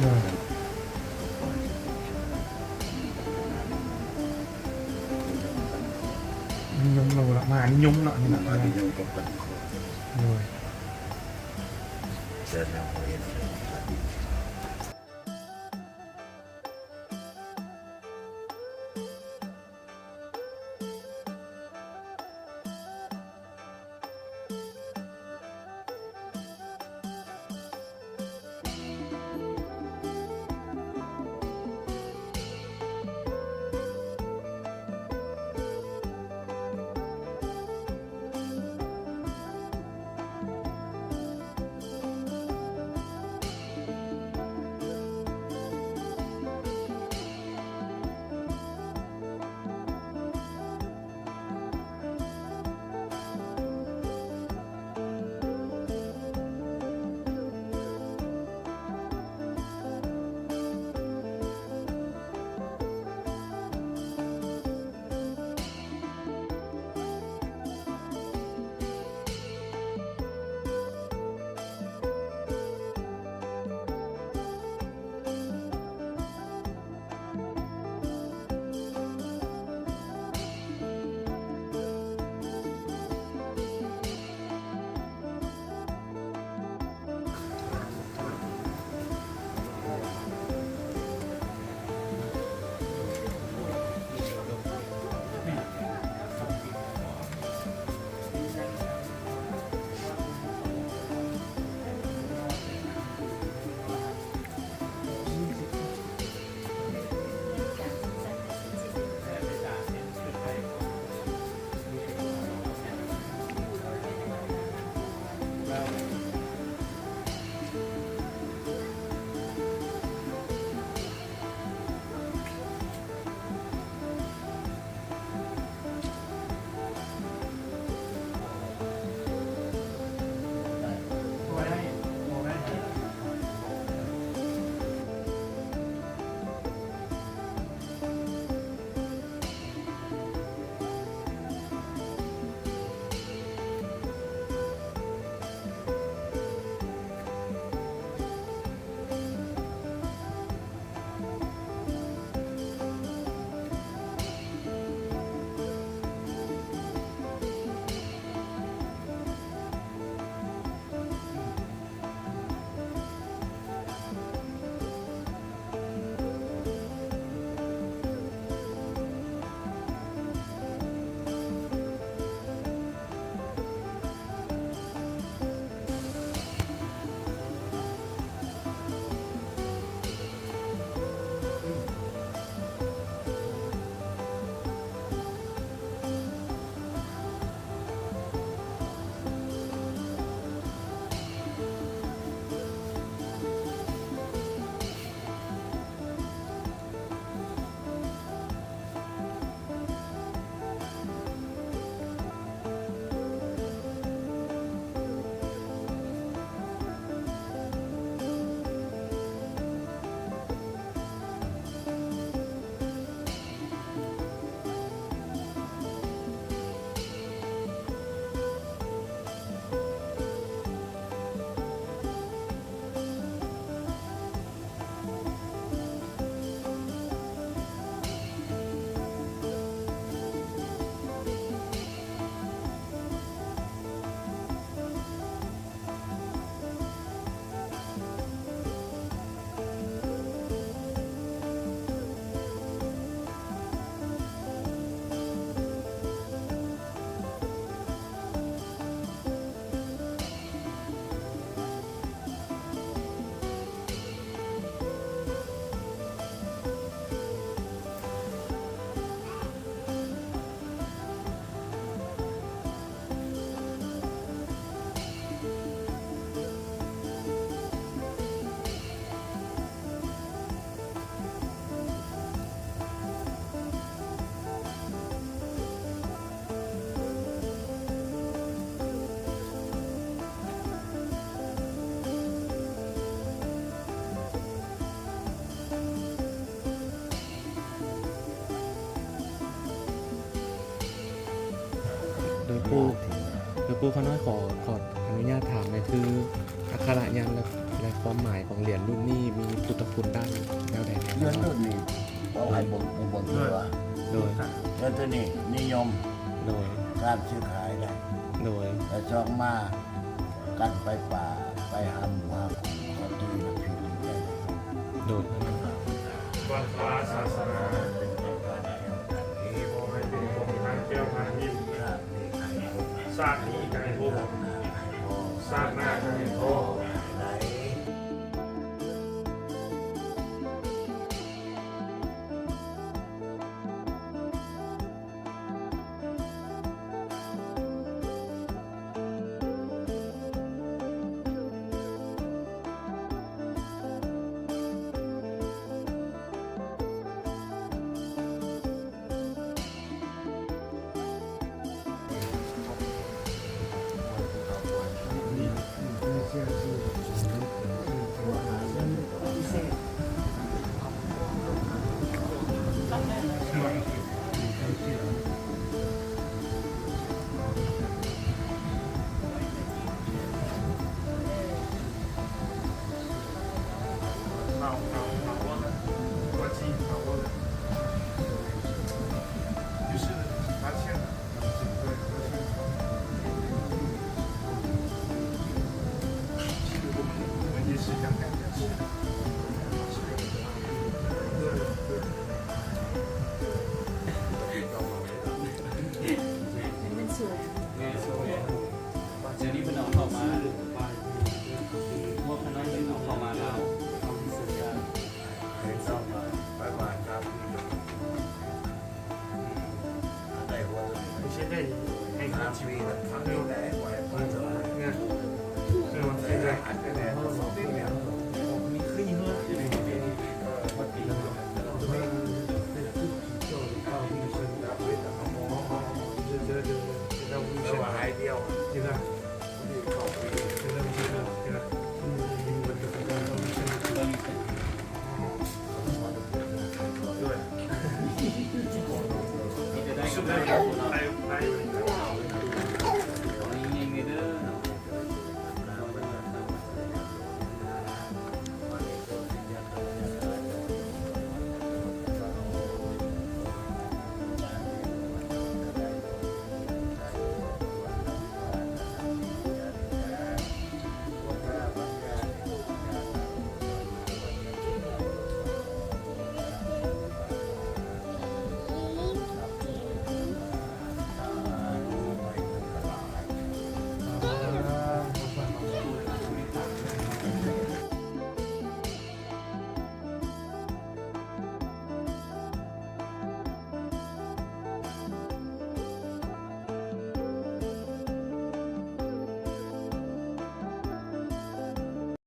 rồi nhung rồi mà anh nhung nọ như nọ mà này đi nhung công tình rồi trên nào rồi รูเขาน้อยขออนุญาตถามเลยคืออักขระยันต์และความหมายของเหรียญรุ่นนี้มีพุทธคุณด้านแนวใดแนว เงิน หนึ่ รุ่ ง นนี้ต้องให้บนตัว โดย เงินตัวนี้นิยม โดย การซื้อขายได้ โดย แต่ช่องมากันไปป่าไปหาหมูหาของคนที่นับถือได้ โดย วัดวาศาสนาขอให้เป็นของทางแก้วทางยิ้มชาตินี้กันให้พบชาติหน้ากันให้พบ 就是拿钱的，对，其实我们也是想干点事，มันสวย เดี๋ยวนี้มันเอาเข้ามาพวกคณะเห็นเอาเข้ามาแล้ว 现在那个机会的，他没有来，我也不知道，你看，对吧？现在你可以喝。这让卫生，现在。